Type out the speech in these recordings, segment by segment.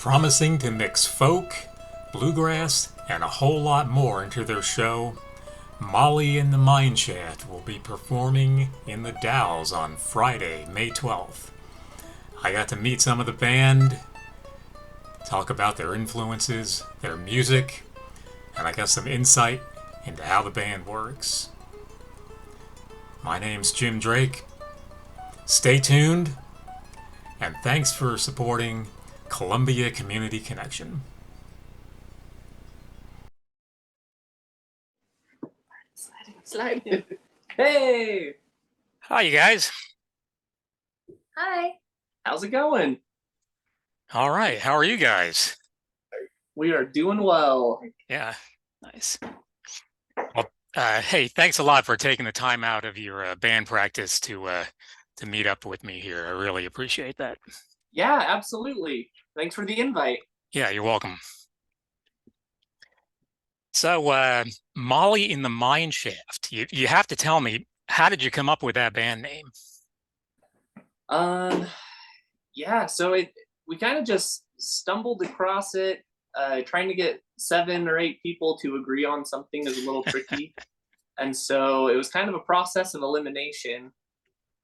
Promising to mix folk, bluegrass, and a whole lot more into their show, Molly and the Mineshaft will be performing in the Dalles on Friday, May 12th. I got to meet some of the band, talk about their influences, their music, and I got some insight into how the band works. My name's Jim Drake. Stay tuned, and thanks for supporting Columbia Community Connection. Slide. Hey! Hi, you guys. Hi. How's it going? All right. How are you guys? We are doing well. Yeah. Nice. Well, hey, thanks a lot for taking the time out of your band practice to meet up with me here. I really appreciate that. Yeah, absolutely. Thanks for the invite. Yeah, you're welcome. So, Molly in the Mineshaft, you have to tell me, how did you come up with that band name? Yeah, so we kind of just stumbled across it. Trying to get 7 or 8 people to agree on something is a little tricky. And so it was kind of a process of elimination.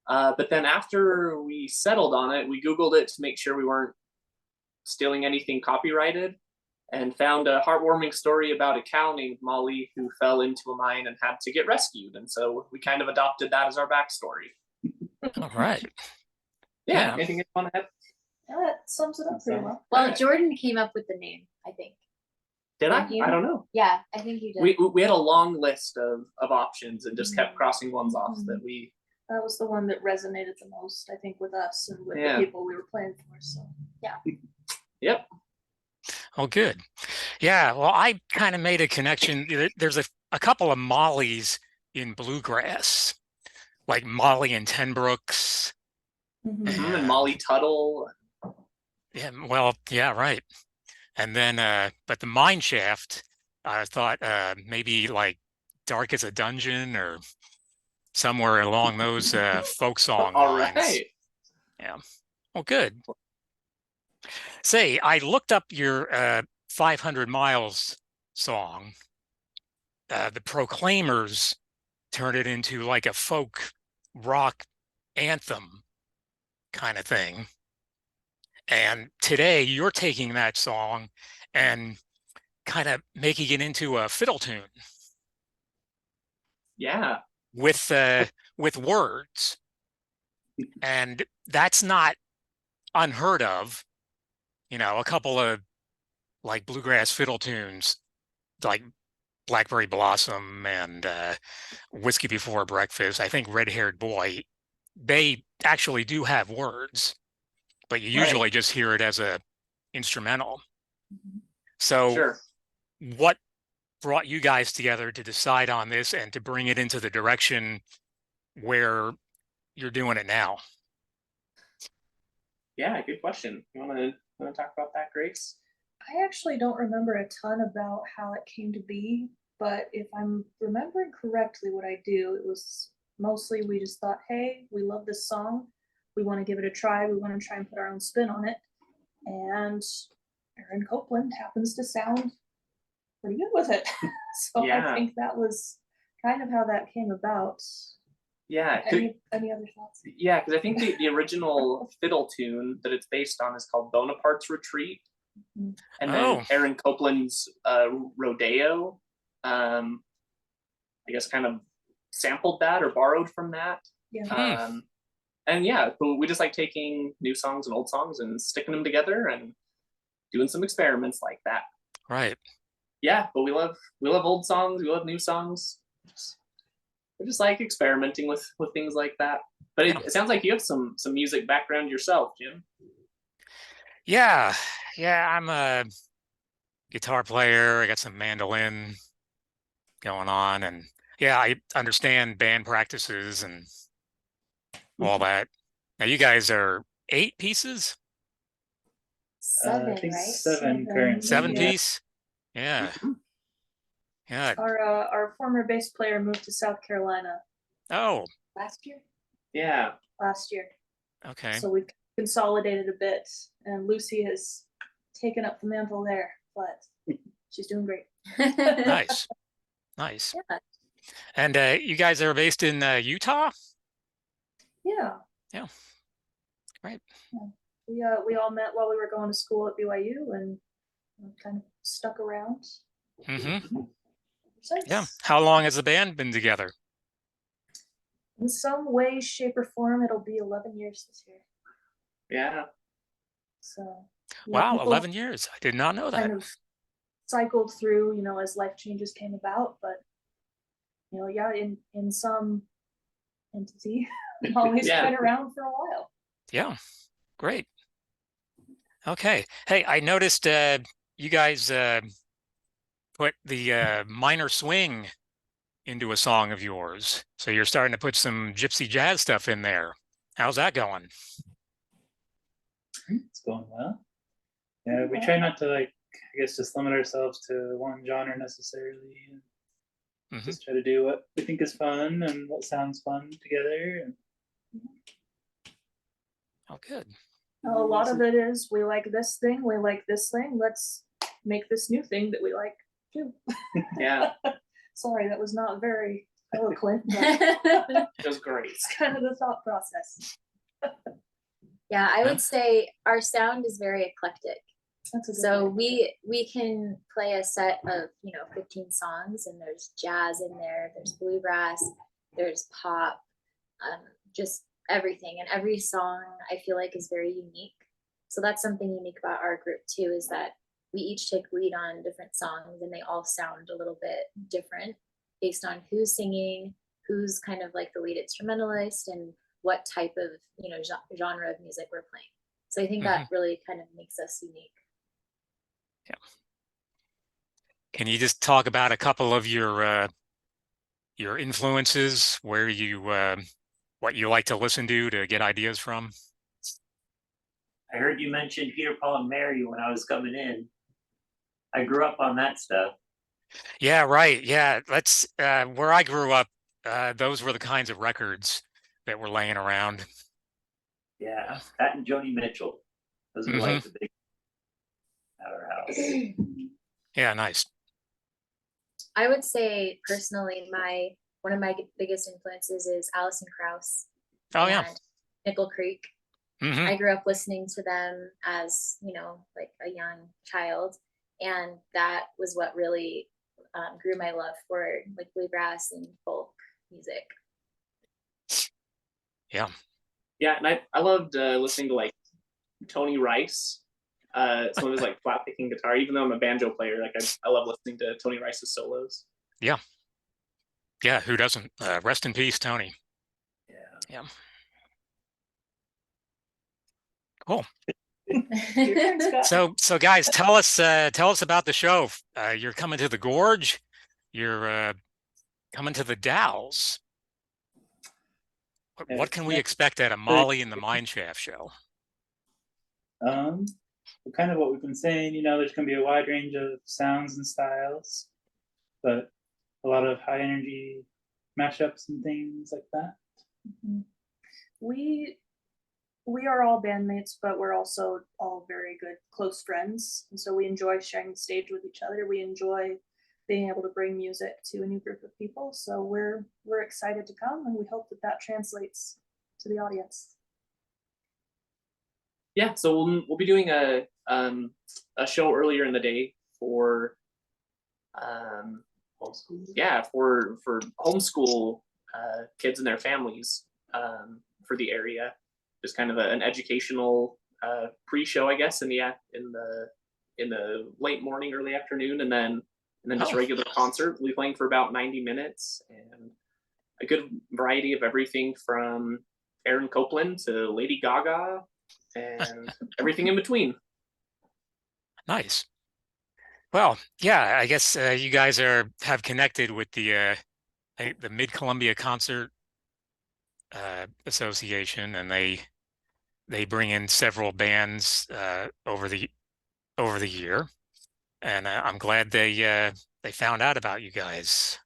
But then after we settled on it, we Googled it to make sure we weren't stealing anything copyrighted, and found a heartwarming story about a cow named Molly who fell into a mine and had to get rescued. And so we kind of adopted that as our backstory. All right. Yeah. Yeah. Anything you want to add? Yeah, that sums it up pretty well. Well, Well, Jordan came up with the name, I think. Did I? Did you? I don't know. Yeah, I think you did. We had a long list of options and just kept crossing ones off that we. That was the one that resonated the most, I think, with us and with Yeah. the people we were playing for. So yeah. Yep. Oh, good. Yeah. Well, I kind of made a connection. There's a couple of Mollys in bluegrass, like Molly and Ten Brooks. Mhm. And Molly Tuttle. Yeah. Well, yeah, right. And then, but the Mineshaft, I thought maybe like Dark as a Dungeon or somewhere along those folk song All lines. right. Yeah. Well, good. Say, I looked up your 500 Miles song. The Proclaimers turned it into like a folk rock anthem kind of thing. And today you're taking that song and kind of making it into a fiddle tune Yeah. with words. And that's not unheard of. You know, a couple of like bluegrass fiddle tunes like Blackberry Blossom and Whiskey Before Breakfast, I think Red Haired Boy, they actually do have words, but you usually just hear it as a instrumental. So Sure. what brought you guys together to decide on this and to bring it into the direction where you're doing it now? Yeah, good question. You want to talk about that, Grace? I actually don't remember a ton about how it came to be, but if I'm remembering correctly what I do, it was mostly we just thought, hey, we love this song. We want to give it a try. We want to try and put our own spin on it. And Aaron Copland happens to sound pretty good with it. So Yeah. I think that was kind of how that came about. Yeah. Any other thoughts? Yeah, because I think the original fiddle tune that it's based on is called Bonaparte's Retreat. Mhm. And then Aaron Copland's Rodeo, I guess kind of sampled that or borrowed from that. Yeah. And yeah, we just like taking new songs and old songs and sticking them together and doing some experiments like that. Right. Yeah, but we love old songs, we love new songs. We're just like experimenting with things like that. But it sounds like you have some music background yourself, Jim. Yeah. I'm a guitar player. I got some mandolin going on, and yeah, I understand band practices and all that. Now you guys are 8 pieces? 7, I think right? 7 currently. 7 yeah. piece? Yeah. Yeah. Our former bass player moved to South Carolina Oh, Last year? Yeah. last year. okay. So we've consolidated a bit, and Lucy has taken up the mantle there, but she's doing great. Nice. Nice. Yeah. And you guys are based in Utah? Yeah. Yeah. Right. Yeah. We all met while we were going to school at BYU and kind of stuck around. Mm-hmm. Since. Yeah. How long has the band been together? In some way, shape, or form, it'll be 11 years this year. Yeah. So. Wow, people 11 years. I did not know that. Kind of cycled through, as life changes came about, but yeah, in some entity, always been around for a while. Yeah, great. Okay. Hey, I noticed you guys put the minor swing into a song of yours. So you're starting to put some gypsy jazz stuff in there. How's that going? It's going well. Yeah, we try not to just limit ourselves to one genre necessarily. And just try to do what we think is fun and what sounds fun together. And oh, good. A lot of it is we like this thing, we like this thing. Let's make this new thing that we like too. Yeah. Sorry, that was not very eloquent, but It was great. it's kind of the thought process. Yeah, I would say our sound is very eclectic. So we can play a set of 15 songs, and there's jazz in there, there's bluegrass, there's pop, just everything. And every song I feel like is very unique. So that's something unique about our group too, is that we each take lead on different songs, and they all sound a little bit different based on who's singing, who's kind of like the lead instrumentalist, and what type of genre of music we're playing. So I think that really kind of makes us unique. Yeah. Can you just talk about a couple of your influences, where you what you like to listen to get ideas from? I heard you mention Peter, Paul, and Mary when I was coming in. I grew up on that stuff. Yeah, right. Yeah, that's where I grew up. Those were the kinds of records that were laying around. Yeah, that and Joni Mitchell. Those are like the big at our house. Yeah, nice. I would say personally, one of my biggest influences is Alison Krauss. Oh yeah, Nickel Creek. I grew up listening to them as like a young child, and that was what really grew my love for like bluegrass and folk music. Yeah. Yeah, and I loved listening to like Tony Rice, some of his like flat picking guitar. Even though I'm a banjo player, like I love listening to Tony Rice's solos. Yeah. Yeah, who doesn't? Rest in peace, Tony. Yeah. Yeah. Cool. So guys, tell us about the show. You're coming to the Gorge. You're coming to the Dalles. What can we expect at a Molly and the Mineshaft show? Kind of what we've been saying, there's going to be a wide range of sounds and styles, but a lot of high energy mashups and things like that. We are all bandmates, but we're also all very good close friends, and so we enjoy sharing the stage with each other. We enjoy being able to bring music to a new group of people, so we're excited to come, and we hope that translates to the audience. Yeah, so we'll be doing a show earlier in the day for Homeschool? Yeah, for homeschool kids and their families for the area. Just kind of an educational pre-show, I guess, in the late morning, early afternoon, and then just regular concert. We'll be playing for about 90 minutes, and a good variety of everything from Aaron Copland to Lady Gaga and everything in between. Nice. Well, yeah, I guess you guys have connected with the Mid-Columbia Concert Association, and they bring in several bands over the year, and I'm glad they found out about you guys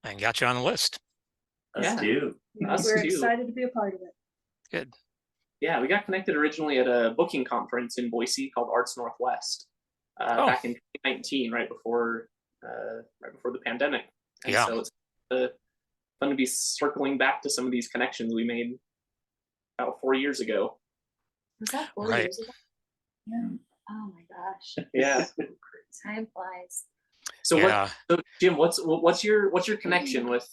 and got you on the list. Us too. We're excited to be a part of it. Good. Yeah, we got connected originally at a booking conference in Boise called Arts Northwest. back in 2019, right before the pandemic. And so it's fun to be circling back to some of these connections we made about 4 years ago. Was that 4 Right. years ago? Yeah. Oh my gosh, Yeah. time flies. So Yeah. So Jim, what's your connection with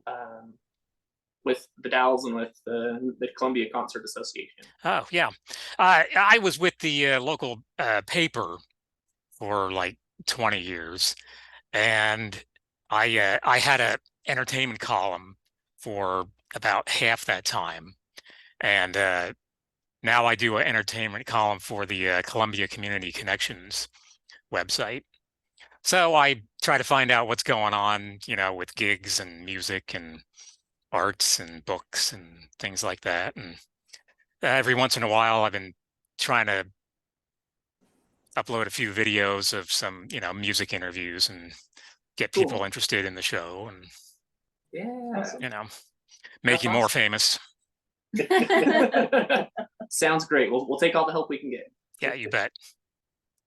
the Dalles and with the Columbia Concert Association? Oh, yeah. I was with the local paper for like 20 years, and I had a entertainment column for about half that time, and now I do an entertainment column for the Columbia Community Connections website. So I try to find out what's going on, with gigs and music and arts and books and things like that. And every once in a while, I've been trying to upload a few videos of some, music interviews and get people Cool. interested in the show and, Yeah. make you more awesome. famous. Sounds great. We'll take all the help we can get. Yeah, you bet.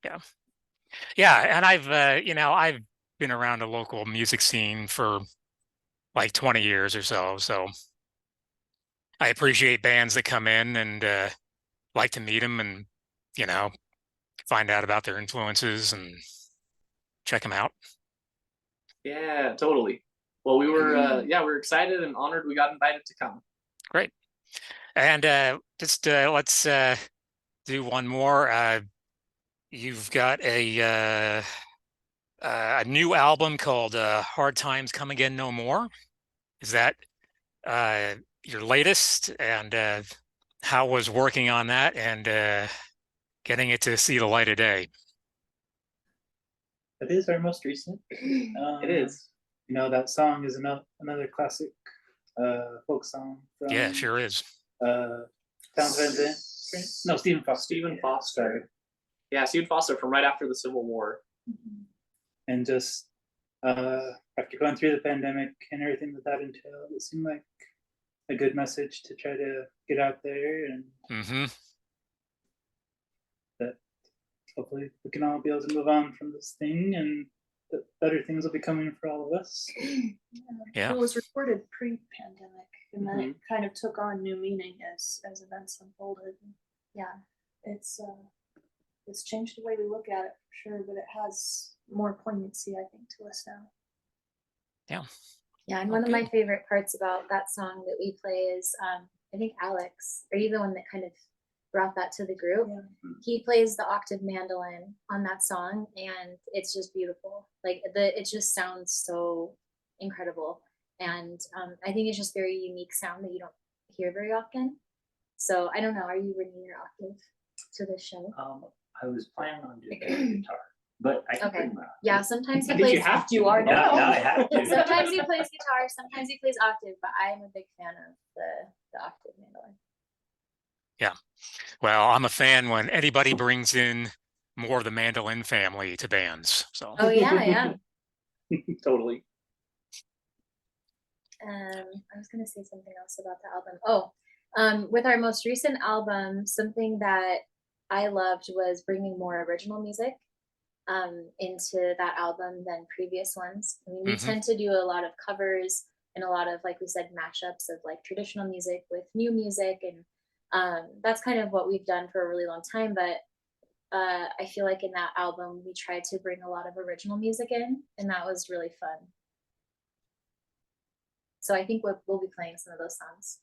Yeah. Yeah. And I've been around the local music scene for like 20 years or so. So I appreciate bands that come in and like to meet them and, find out about their influences and check them out. Yeah, totally. Well, we were excited and honored we got invited to come. Great. And just let's do one more. You've got a new album called Hard Times Come Again No More. Is that your latest? And how was working on that and getting it to see the light of day? That is our most recent. It is. That song is another classic folk song from Yeah, sure is. Towns Van Zandt. No, Stephen Foster. Stephen Foster. Yeah, Stephen Foster from right after the Civil War. And just after going through the pandemic and everything that entailed, it seemed like a good message to try to get out there, and that hopefully we can all be able to move on from this thing, and that better things will be coming for all of us. Yeah. It was recorded pre-pandemic, and then it kind of took on new meaning as events unfolded. Yeah, it's changed the way we look at it for sure, but it has more poignancy, I think, to us now. Yeah. Yeah, and one of my favorite parts about that song that we play is, I think Alex, are you the one that kind of brought that to the group? Yeah. He plays the octave mandolin on that song, and it's just beautiful. Like it just sounds so incredible, and I think it's just very unique sound that you don't hear very often. So I don't know. Are you bringing your octave to the show? I was planning on doing the guitar, but I can bring my octave. Yeah, sometimes he I think plays. you have to. You are Now now. I have to. Sometimes he plays guitar, sometimes he plays octave, but I am a big fan of the octave mandolin. Yeah. Well, I'm a fan when anybody brings in more of the mandolin family to bands. So. Oh yeah. Totally. I was gonna say something else about the album. With our most recent album, something that I loved was bringing more original music into that album than previous ones. I mean, we tend to do a lot of covers and a lot of, like we said, mashups of like traditional music with new music, and that's kind of what we've done for a really long time. But I feel like in that album we tried to bring a lot of original music in, and that was really fun. So I think we'll be playing some of those songs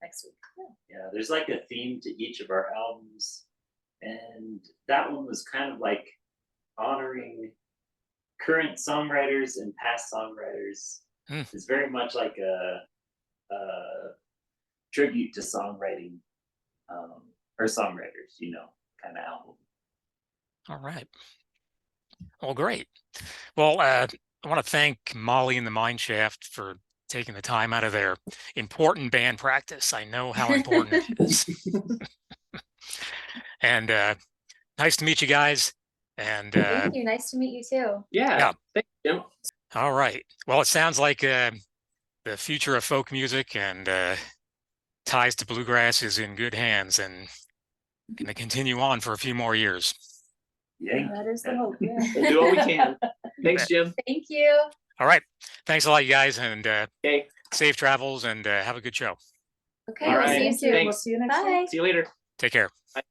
next week. Yeah, there's like a theme to each of our albums, and that one was kind of like honoring current songwriters and past songwriters. It's very much like a tribute to songwriting or songwriters, kind of album. All right. Well, great. Well, I want to thank Molly and the Mineshaft for taking the time out of their important band practice. I know how important it is. And nice to meet you guys. And thank you. Nice to meet you too. Yeah. Thank you. All right. Well, it sounds like the future of folk music and ties to bluegrass is in good hands and going to continue on for a few more years. Yeah. That is the hope. Yeah. We'll do what we can. Thanks, Jim. Thank you. All right. Thanks a lot, you guys, and Okay. safe travels, and have a good show. Okay, All we'll right. see you soon. Thanks. We'll see you next Bye. week. See you later. Take care. Bye.